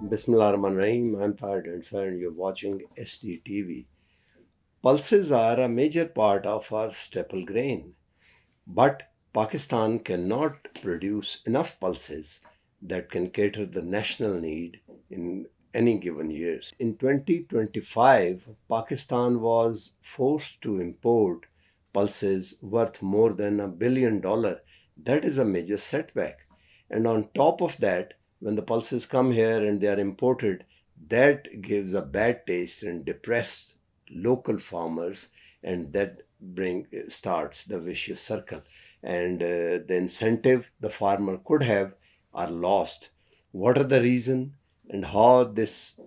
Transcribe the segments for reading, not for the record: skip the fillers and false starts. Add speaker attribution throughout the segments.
Speaker 1: Bismillahirrahmanirrahim. I'm Tahir Dancer and you're watching SDTV. Pulses are a major part of our staple grain, but Pakistan cannot produce enough pulses that can cater the national need in any given year. In 2025, Pakistan was forced to import pulses worth more than $1 billion. That is a major setback. And on top of that, when the pulses come here and they are imported, that gives a bad taste and depressed local farmers, and that bring starts the vicious circle. And the incentive the farmer could have are lost. What are the reason and how this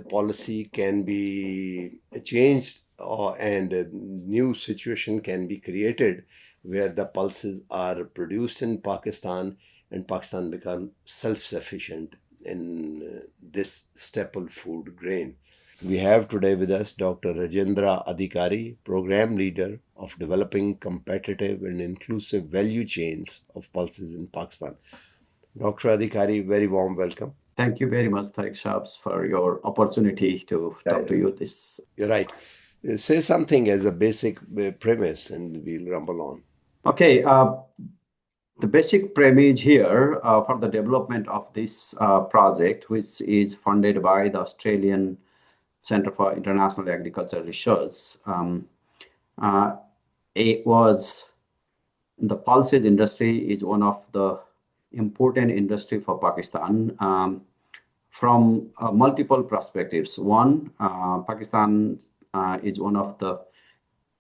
Speaker 1: policy can be changed, and a new situation can be created where the pulses are produced in Pakistan and Pakistan become self-sufficient in this staple food grain. We have today with us Dr. Rajendra Adhikari, Program Leader of Developing Competitive and Inclusive Value Chains of Pulses in Pakistan. Dr. Adhikari, very warm welcome.
Speaker 2: Thank you very much, Tariq Shabs, for your opportunity to talk to you this.
Speaker 1: You're right. Say something as a basic premise and we'll rumble on.
Speaker 2: Okay, the basic premise here for the development of this project, which is funded by the Australian Centre for International Agricultural Research, it was the pulses industry is one of the important industry for Pakistan from multiple perspectives. One, Pakistan is one of the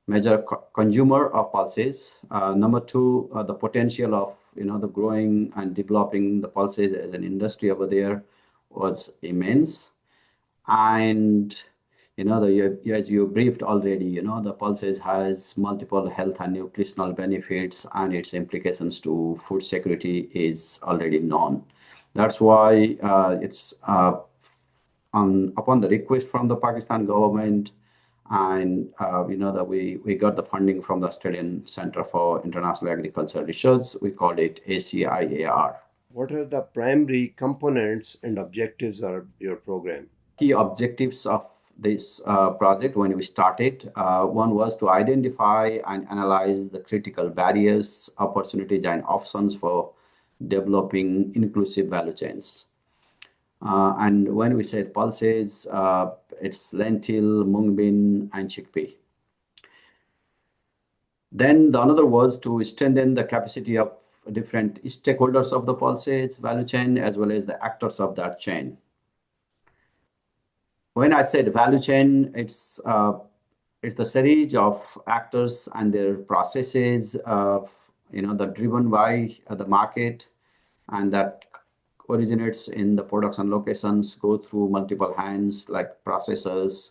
Speaker 2: major consumer of pulses. Number two, the potential of the growing and developing the pulses as an industry over there was immense. And as you briefed already, the pulses has multiple health and nutritional benefits, and its implications to food security is already known. That's why it's upon the request from the Pakistan government, and that we got the funding from the Australian Centre for International Agricultural Research. We called it ACIAR.
Speaker 1: What are the primary components and objectives of your program?
Speaker 2: Key objectives of this project when we started, one was to identify and analyze the critical barriers, opportunities, and options for developing inclusive value chains. And when we said pulses, it's lentil, mung bean, and chickpea. Then the another was to strengthen the capacity of different stakeholders of the pulses value chain as well as the actors of that chain. When I said value chain, it's the series of actors and their processes, that driven by the market, and that originates in the production locations, go through multiple hands like processors,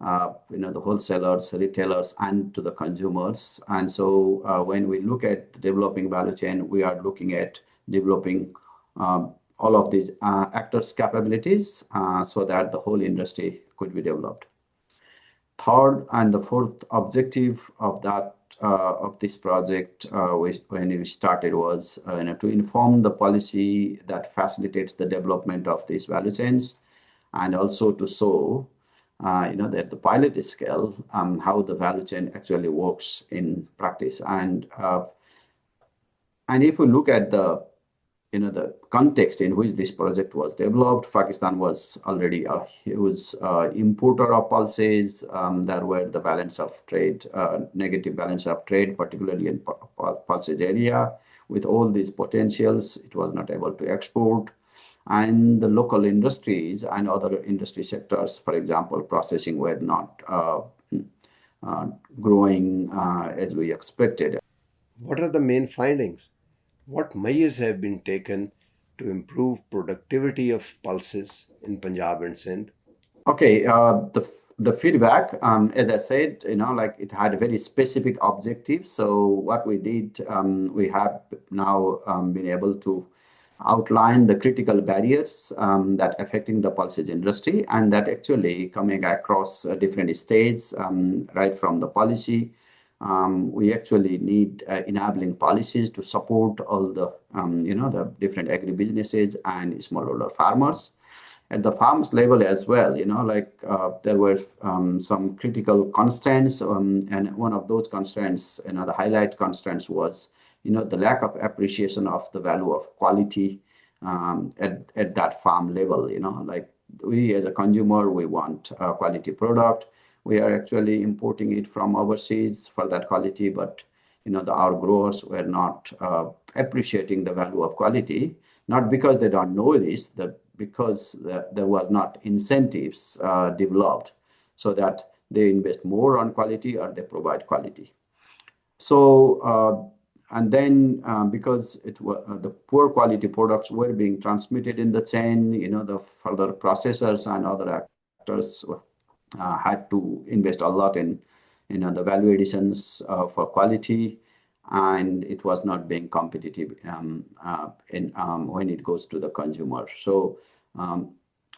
Speaker 2: the wholesalers, retailers, and to the consumers. And so when we look at developing value chain, we are looking at developing all of these actors' capabilities so that the whole industry could be developed. Third and the fourth objective of that of this project when we started was to inform the policy that facilitates the development of these value chains, and also to show at the pilot scale how the value chain actually works in practice. And if we look at the context in which this project was developed, Pakistan was already a huge importer of pulses. There were the balance of trade, negative balance of trade, particularly in pulses area. With all these potentials, it was not able to export. And the local industries and other industry sectors, for example, processing, were not growing as we expected.
Speaker 1: What are the main findings? What measures have been taken to improve productivity of pulses in Punjab and Sindh?
Speaker 2: Okay, the feedback, as I said, it had very specific objectives. So what we did, we have now been able to outline the critical barriers that affecting the pulses industry, and that actually coming across different stages, right from the policy. We actually need enabling policies to support all the, the different agribusinesses and smallholder farmers. at the farms level as well, like there were some critical constraints, and one of those constraints, the highlight constraints was, the lack of appreciation of the value of quality at that farm level. Like we as a consumer, we want a quality product. We are actually importing it from overseas for that quality, but our growers were not appreciating the value of quality, not because they don't know this, that because there was not incentives developed so that they invest more on quality or they provide quality. So, and then because the poor quality products were being transmitted in the chain, the further processors and other actors had to invest a lot in, the value additions for quality, and it was not being competitive when it goes to the consumer. So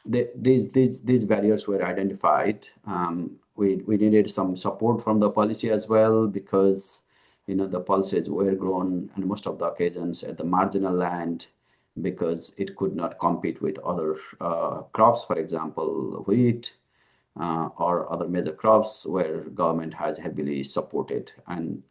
Speaker 2: these barriers were identified. We needed some support from the policy as well, because the pulses were grown and most of the occasions at the marginal land, because it could not compete with other crops, for example, wheat or other major crops where government has heavily supported, and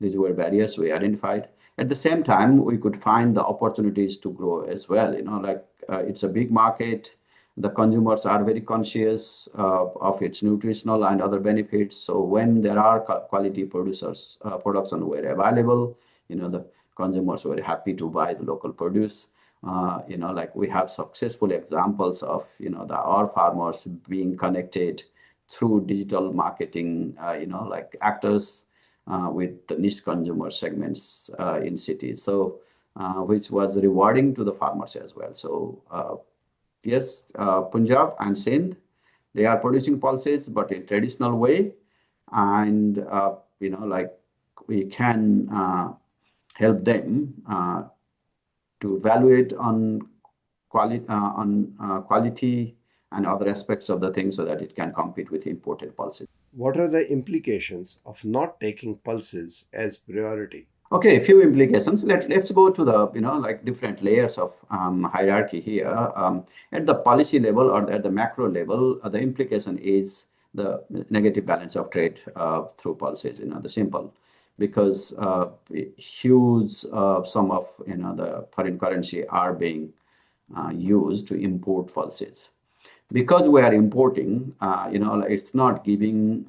Speaker 2: these were barriers we identified. At the same time, we could find the opportunities to grow as well. Like it's a big market. The consumers are very conscious of its nutritional and other benefits. So when there are quality production were available, the consumers were happy to buy the local produce. Like we have successful examples of, our farmers being connected through digital marketing, like actors with the niche consumer segments in cities. So, which was rewarding to the farmers as well. So, yes, Punjab and Sindh, they are producing pulses, but in traditional way. And, like we can help them to evaluate on quality and other aspects of the thing so that it can compete with imported pulses.
Speaker 1: What are the implications of not taking pulses as priority?
Speaker 2: Okay, a few implications. Let's go to the, like different layers of hierarchy here. At the policy level or at the macro level, the implication is the negative balance of trade through pulses, the simple, because huge sum of, the foreign currency are being used to import pulses. Because we are importing, it's not giving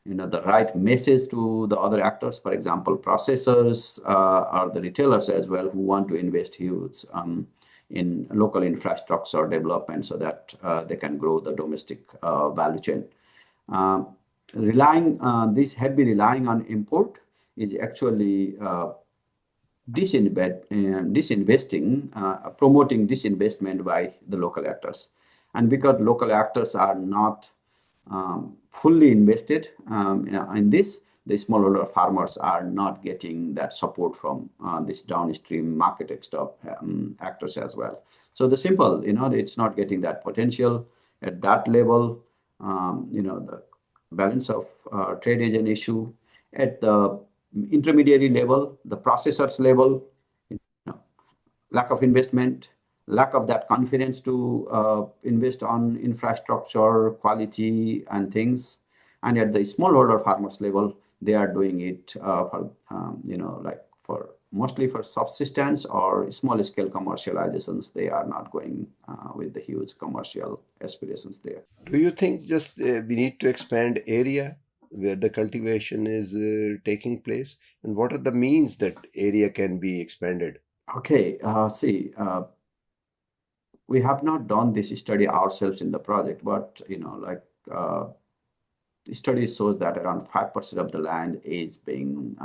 Speaker 2: the right message to the other actors, for example, processors or the retailers as well, who want to invest huge in local infrastructure development so that they can grow the domestic value chain. Heavy relying on import is actually disinvesting, promoting disinvestment by the local actors. And because local actors are not fully invested in this, the smallholder farmers are not getting that support from this downstream market actors as well. So the simple, it's not getting that potential at that level. The balance of trade is an issue. At the intermediary level, the processors level, lack of investment, lack of that confidence to invest on infrastructure, quality, and things. And at the smallholder farmers level, they are doing it like for mostly for subsistence or small scale commercializations. They are not going with the huge commercial aspirations there.
Speaker 1: Do you think just we need to expand area where the cultivation is taking place? And what are the means that area can be expanded?
Speaker 2: Okay, see, we have not done this study ourselves in the project, but like the study shows that around 5% of the land is being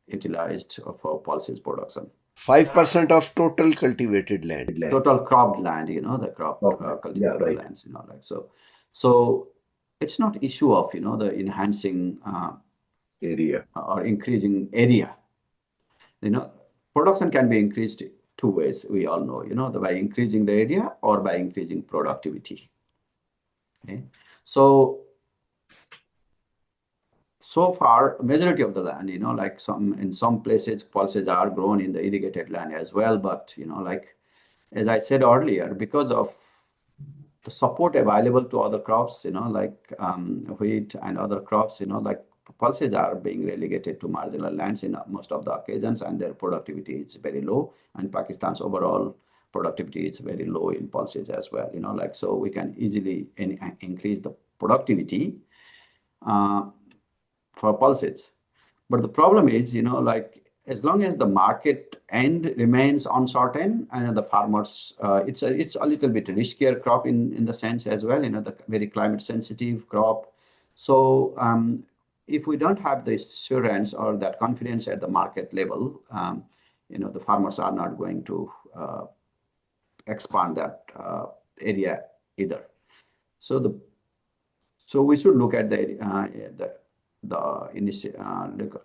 Speaker 2: utilized for pulses production.
Speaker 1: 5% of total cultivated land.
Speaker 2: Total cropped land, the crop
Speaker 1: Okay. Yeah,
Speaker 2: cultivated
Speaker 1: right.
Speaker 2: lands, like so. So it's not issue of the enhancing
Speaker 1: Area.
Speaker 2: or increasing area. Production can be increased two ways. We all know, by increasing the area or by increasing productivity. Okay, so far, majority of the land, like in some places, pulses are grown in the irrigated land as well, but like as I said earlier, because of the support available to other crops, like wheat and other crops, like pulses are being relegated to marginal lands in most of the occasions, and their productivity is very low. And Pakistan's overall productivity is very low in pulses as well. Like so, we can easily increase the productivity uh, for pulses. But the problem is, like as long as the market end remains uncertain, and the farmers, it's a little bit riskier crop in the sense as well, the very climate sensitive crop. So if we don't have the assurance or that confidence at the market level, the farmers are not going to expand that area either. So we should look at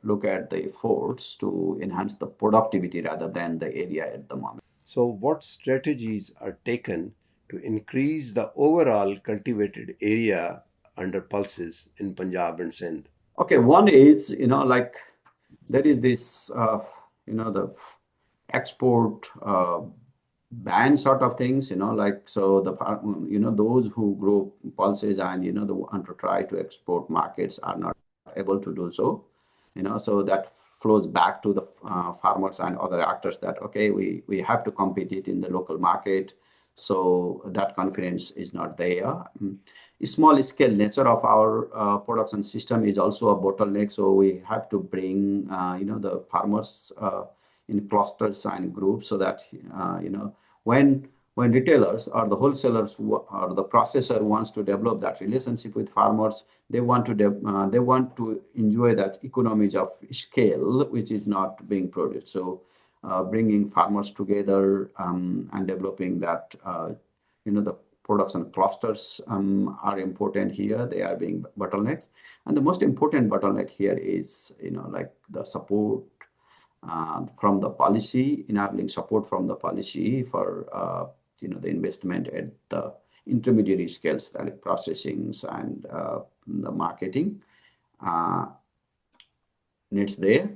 Speaker 2: look at the efforts to enhance the productivity rather than the area at the moment.
Speaker 1: So, what strategies are taken to increase the overall cultivated area under pulses in Punjab and Sindh?
Speaker 2: Okay, one is, like there is this, the export ban sort of things, like so those who grow pulses and the want to try to export markets are not able to do so. So that flows back to the farmers and other actors that okay, we have to compete it in the local market. So that confidence is not there. Small scale nature of our production system is also a bottleneck. So we have to bring the farmers in clusters and groups so that when retailers or the wholesalers or the processor wants to develop that relationship with farmers, they want to enjoy that economies of scale which is not being produced. So bringing farmers together and developing that the production clusters are important here. They are being bottlenecks, and the most important bottleneck here is like the support from the policy, enabling support from the policy for the investment at the intermediary scales like processings and the marketing uh, needs there.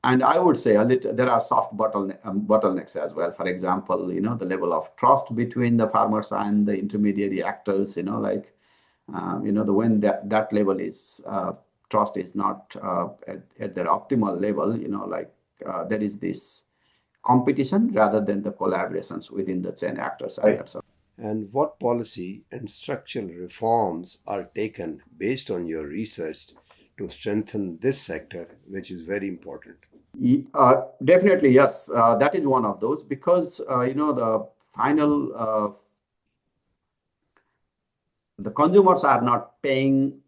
Speaker 2: And I would say there are soft bottlenecks as well. For example, the level of trust between the farmers and the intermediary actors. Like the when that level is trust is not at their optimal level. Like there is this competition rather than the collaborations within the chain actors, and that's all.
Speaker 1: And what policy and structural reforms are taken based on your research to strengthen this sector, which is very important?
Speaker 2: Definitely, yes. That is one of those because the final the consumers are not paying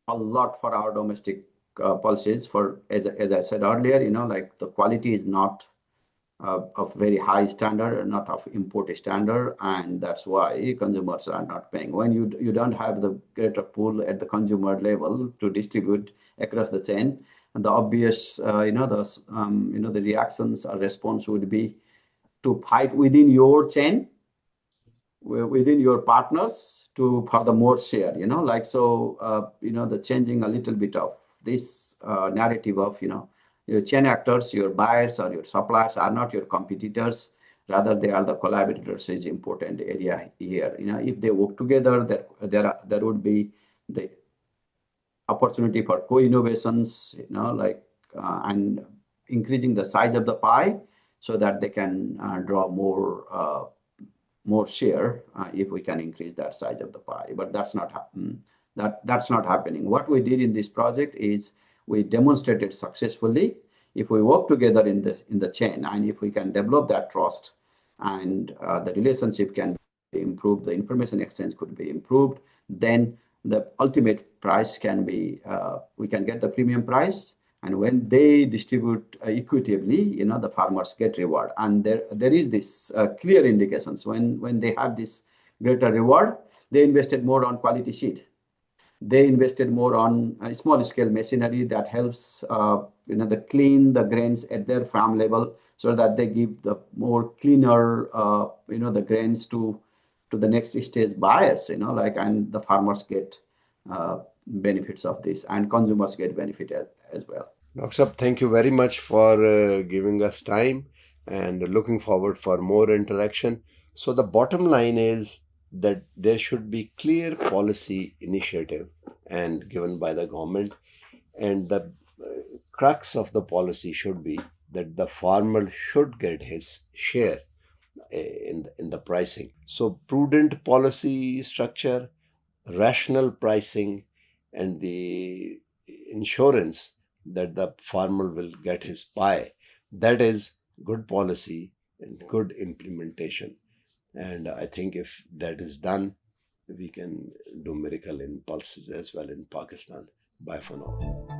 Speaker 2: a lot for our domestic pulses. For as I said earlier, like the quality is not of very high standard, not of import standard, and that's why consumers are not paying. When you don't have the greater pool at the consumer level to distribute across the chain, and the obvious the reactions or response would be to fight within your chain, within your partners to for the more share. Like so the changing a little bit of this narrative of your chain actors, your buyers or your suppliers are not your competitors, rather they are the collaborators is important area here. If they work together, there would be the opportunity for co-innovations, like and increasing the size of the pie so that they can draw more share if we can increase that size of the pie. But that's not that's not happening. What we did in this project is we demonstrated successfully if we work together in the chain, and if we can develop that trust and the relationship can be improved, the information exchange could be improved, then the ultimate price can be we can get the premium price. And when they distribute equitably, the farmers get reward. And there is this clear indications when they have this greater reward, they invested more on quality seed. They invested more on small scale machinery that helps the clean the grains at their farm level, so that they give the more cleaner the grains to the next stage buyers, like, and the farmers get benefits of this, and consumers get benefit as well.
Speaker 1: Dr. Sab, thank you very much for giving us time. and looking forward for more interaction. So the bottom line is that there should be clear policy initiative and given by the government, and the crux of the policy should be that the farmer should get his share in the pricing. So prudent policy structure, rational pricing, and the insurance that the farmer will get his pie. That is good policy and good implementation. And I think if that is done, we can do miracle in pulses as well in Pakistan. Bye for now.